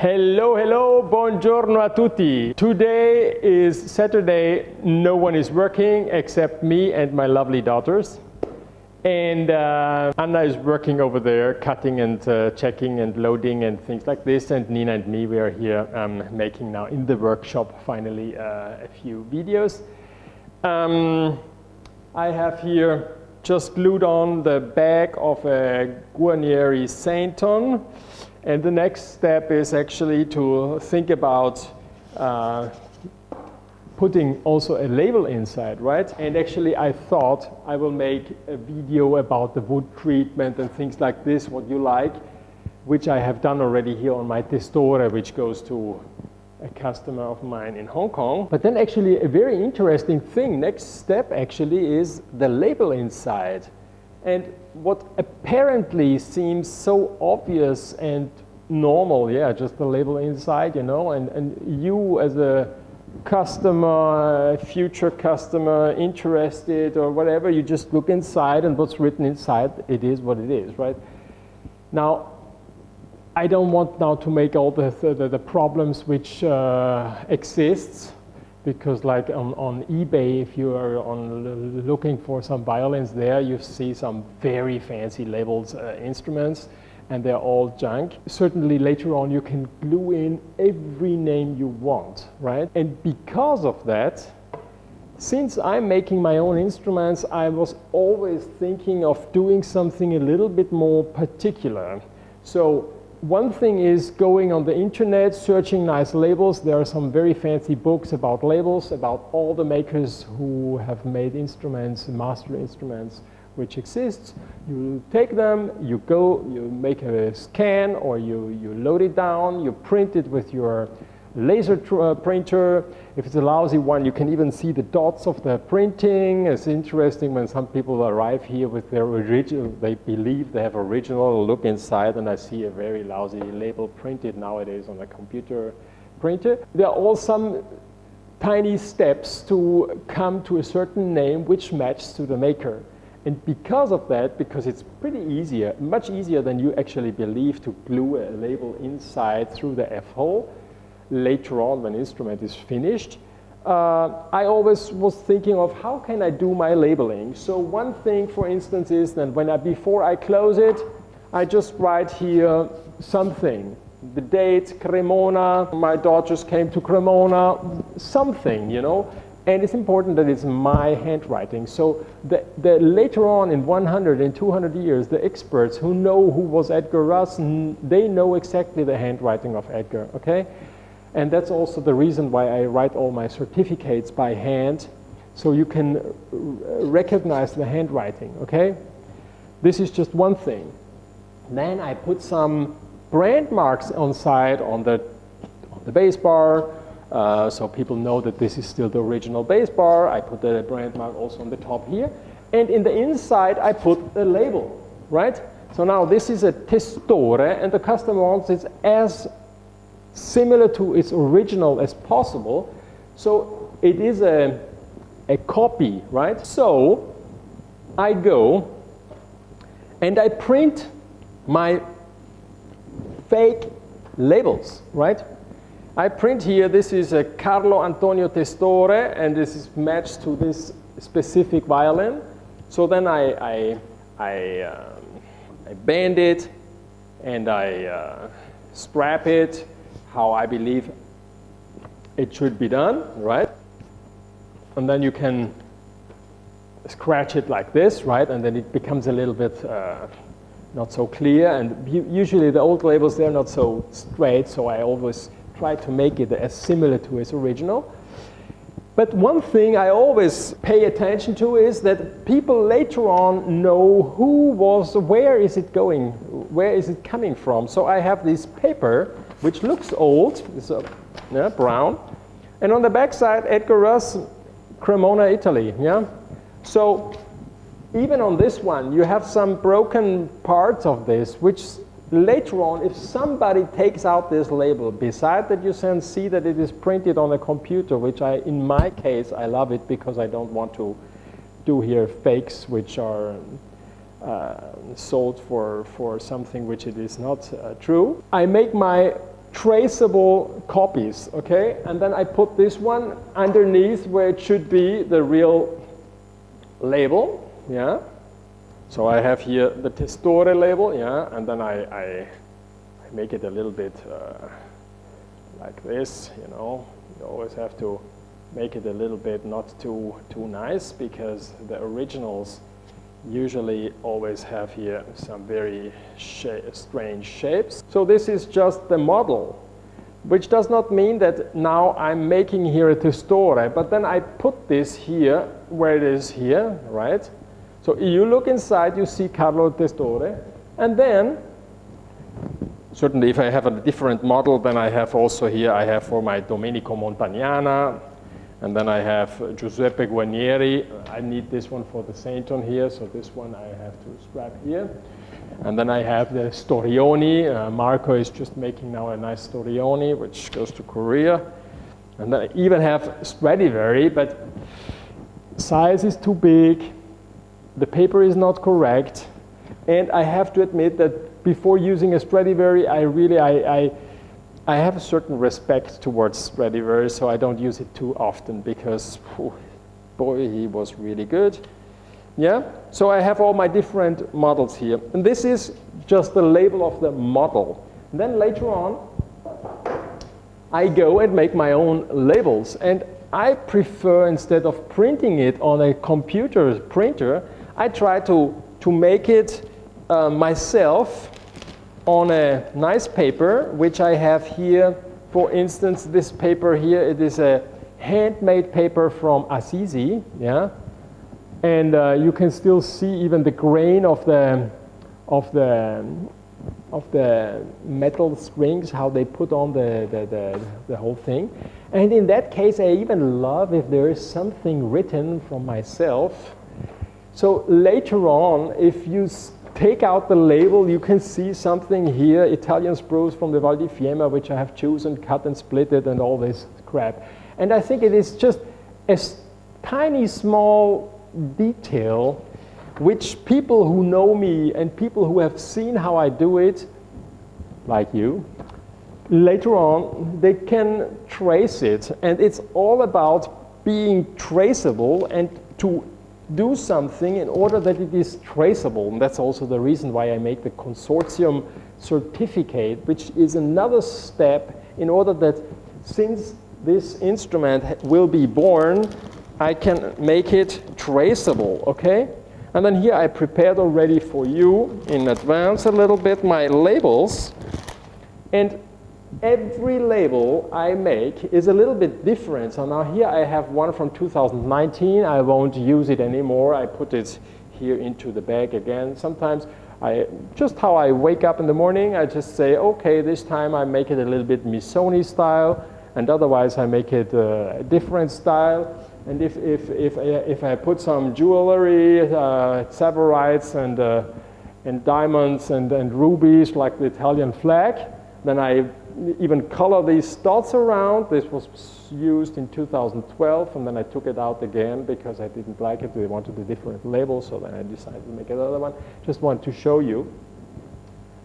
Hello, hello, buongiorno a tutti. Today is Saturday. No one is working except me and my lovely daughters. And Anna is working over there, cutting and checking and loading and things like this. And Nina and me, we are here making now in the workshop finally a few videos. I have here just glued on the back of a Guarnieri Sainton. And the next step is actually to think about putting also a label inside, right? And actually I thought I will make a video about the wood treatment and things like this, what you like, which I have done already here on my Testore, which goes to a customer of mine in Hong Kong. But then actually a very interesting thing, next step actually is the label inside. And what apparently seems so obvious and normal, yeah, just the label inside, you know, and you as a customer, future customer, interested or whatever, you just look inside and what's written inside, it is what it is, right? Now, I don't want now to make all the problems which exists, because like on eBay, if you are looking for some violins there, you see some very fancy labeled instruments and they're all junk. Certainly later on you can glue in every name you want, right? And because of that, since I'm making my own instruments, I was always thinking of doing something a little bit more particular. So one thing is going on the internet, searching nice labels. There are some very fancy books about labels, about all the makers who have made instruments, master instruments, which exists. You take them, you go, you make a scan, or you load it down, you print it with your laser printer. If it's a lousy one, you can even see the dots of the printing. It's interesting when some people arrive here with their original, they believe they have original, look inside and I see a very lousy label printed nowadays on a computer printer. There are all some tiny steps to come to a certain name which matches to the maker. And because of that, because it's pretty easier, much easier than you actually believe to glue a label inside through the F-hole, later on when the instrument is finished, I always was thinking of how can I do my labeling. So one thing, for instance, is that before I close it, I just write here something. The date, Cremona, my daughters came to Cremona, something, you know. And it's important that it's my handwriting. So the later on in 100 and 200 years, the experts who know who was Edgar Russ, they know exactly the handwriting of Edgar, okay? And that's also the reason why I write all my certificates by hand, so you can recognize the handwriting, okay? This is just one thing. Then I put some brand marks on the bass bar, so people know that this is still the original bass bar. I put the brand mark also on the top here. And in the inside, I put a label, right? So now this is a Testore, and the customer wants it as similar to its original as possible. So it is a copy, right? So I go and I print my fake labels, right? I print here, this is a Carlo Antonio Testore, and this is matched to this specific violin. So then I band it and I strap it how I believe it should be done, right? And then you can scratch it like this, right? And then it becomes a little bit not so clear. And usually the old labels, they're not so straight, so I always try to make it as similar to its original. But one thing I always pay attention to is that people later on know where is it going, where is it coming from. So I have this paper, which looks old, it's brown, and on the back side, Edgar Russ, Cremona, Italy, yeah? So even on this one, you have some broken parts of this, which later on, if somebody takes out this label, beside that you can see that it is printed on a computer, which in my case, I love it because I don't want to do here fakes which are sold for something which it is not true. I make my traceable copies, okay? And then I put this one underneath where it should be the real label, yeah? So I have here the Testore label, yeah? And then I make it a little bit like this, you know? You always have to make it a little bit not too nice, because the originals usually always have here some very strange shapes. So this is just the model, which does not mean that now I'm making here a Testore, but then I put this here where it is here, right? So you look inside, you see Carlo Testore, and then certainly if I have a different model, then I have also here, I have for my Domenico Montagnana, and then I have Giuseppe Guarnieri. I need this one for the Saint on here, so this one I have to strap here. And then I have the Storioni. Marco is just making now a nice Storioni, which goes to Korea. And then I even have Stradivari, but size is too big, the paper is not correct, and I have to admit that before using a Stradivari, I have a certain respect towards Stradivari, so I don't use it too often because, boy, he was really good. Yeah, so I have all my different models here. And this is just the label of the model. And then later on, I go and make my own labels. And I prefer, instead of printing it on a computer printer, I try to make it myself on a nice paper, which I have here. For instance, this paper here, it is a handmade paper from Assisi, yeah, and you can still see even the grain of the metal strings, how they put on the whole thing. And in that case, I even love if there is something written from myself. So later on, if you take out the label, you can see something here, Italian spruce from the Val di Fiemma, which I have chosen, cut and split it, and all this crap. And I think it is just a tiny, small detail, which people who know me and people who have seen how I do it, like you, later on, they can trace it. And it's all about being traceable and to do something in order that it is traceable. And that's also the reason why I make the consortium certificate, which is another step in order that since this instrument will be born, I can make it traceable, okay? And then here I prepared already for you in advance a little bit my labels. And every label I make is a little bit different. So now here I have one from 2019. I won't use it anymore. I put it here into the bag again. Sometimes just how I wake up in the morning, I just say, okay, this time I make it a little bit Missoni style, and otherwise I make it a different style. And if I put some jewelry, savorites and diamonds and rubies like the Italian flag, then I even color these dots around. This was used in 2012, and then I took it out again because I didn't like it. They wanted a different label, so then I decided to make another one. Just want to show you.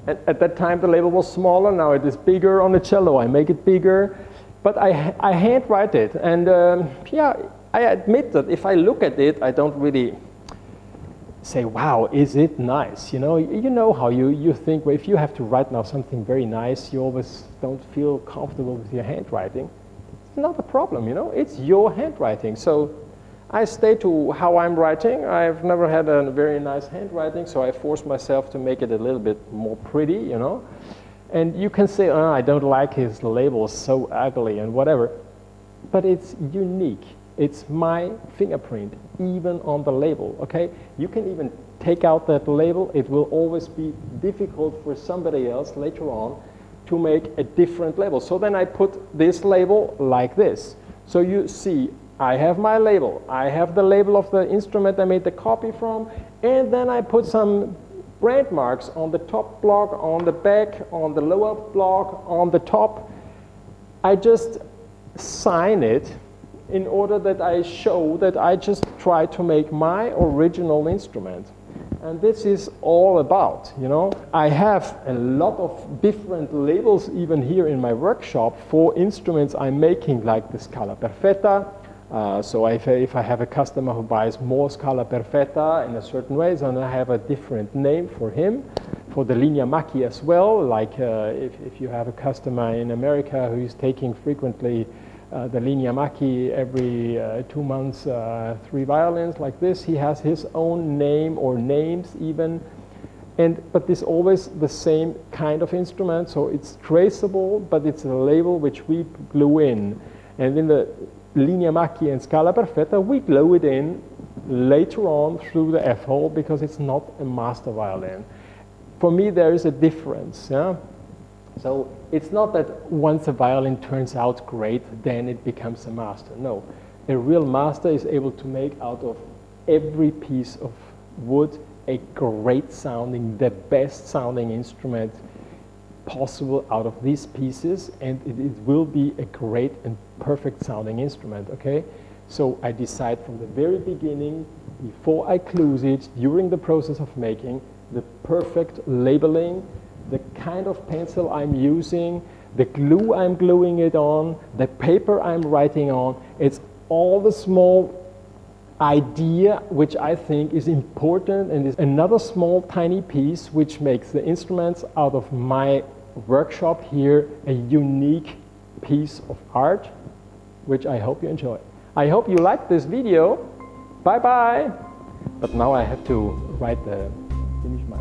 And at that time, the label was smaller. Now it is bigger on the cello. I make it bigger, but I handwrite it. And yeah, I admit that if I look at it, I don't really say, wow, is it nice? You know how you think, well, if you have to write now something very nice, you always don't feel comfortable with your handwriting. It's not a problem, it's your handwriting. So I stay to how I'm writing. I've never had a very nice handwriting, so I force myself to make it a little bit more pretty, And you can say, oh, I don't like his label, so ugly and whatever, but it's unique. It's my fingerprint, even on the label, okay? You can even take out that label. It will always be difficult for somebody else later on to make a different label. So then I put this label like this. So you see, I have my label. I have the label of the instrument I made the copy from, and then I put some brand marks on the top block, on the back, on the lower block, on the top. I just sign it in order that I show that I just try to make my original instrument. And this is all about, you know. I have a lot of different labels even here in my workshop for instruments I'm making, like the Scala Perfetta. So if I have a customer who buys more Scala Perfetta in a certain way, then I have a different name for him. For the Linea Macchi as well, like if you have a customer in America who is taking frequently the Linea Macchi every 2 months, 3 violins like this, he has his own name or names even. But it's always the same kind of instrument, so it's traceable, but it's a label which we glue in. And in the Linea Macchi and Scala Perfetta, we glue it in later on through the F-hole because it's not a master violin. For me, there is a difference. Yeah? So it's not that once a violin turns out great, then it becomes a master. No, a real master is able to make out of every piece of wood a great sounding, the best sounding instrument possible out of these pieces, and it will be a great and perfect sounding instrument, okay? So I decide from the very beginning, before I close it, during the process of making, the perfect labeling, the kind of pencil I'm using, the glue I'm gluing it on, the paper I'm writing on. It's all the small idea which I think is important, and is another small tiny piece which makes the instruments out of my workshop here a unique piece of art, which I hope you enjoy. I hope you liked this video. Bye bye. But now I have to finish my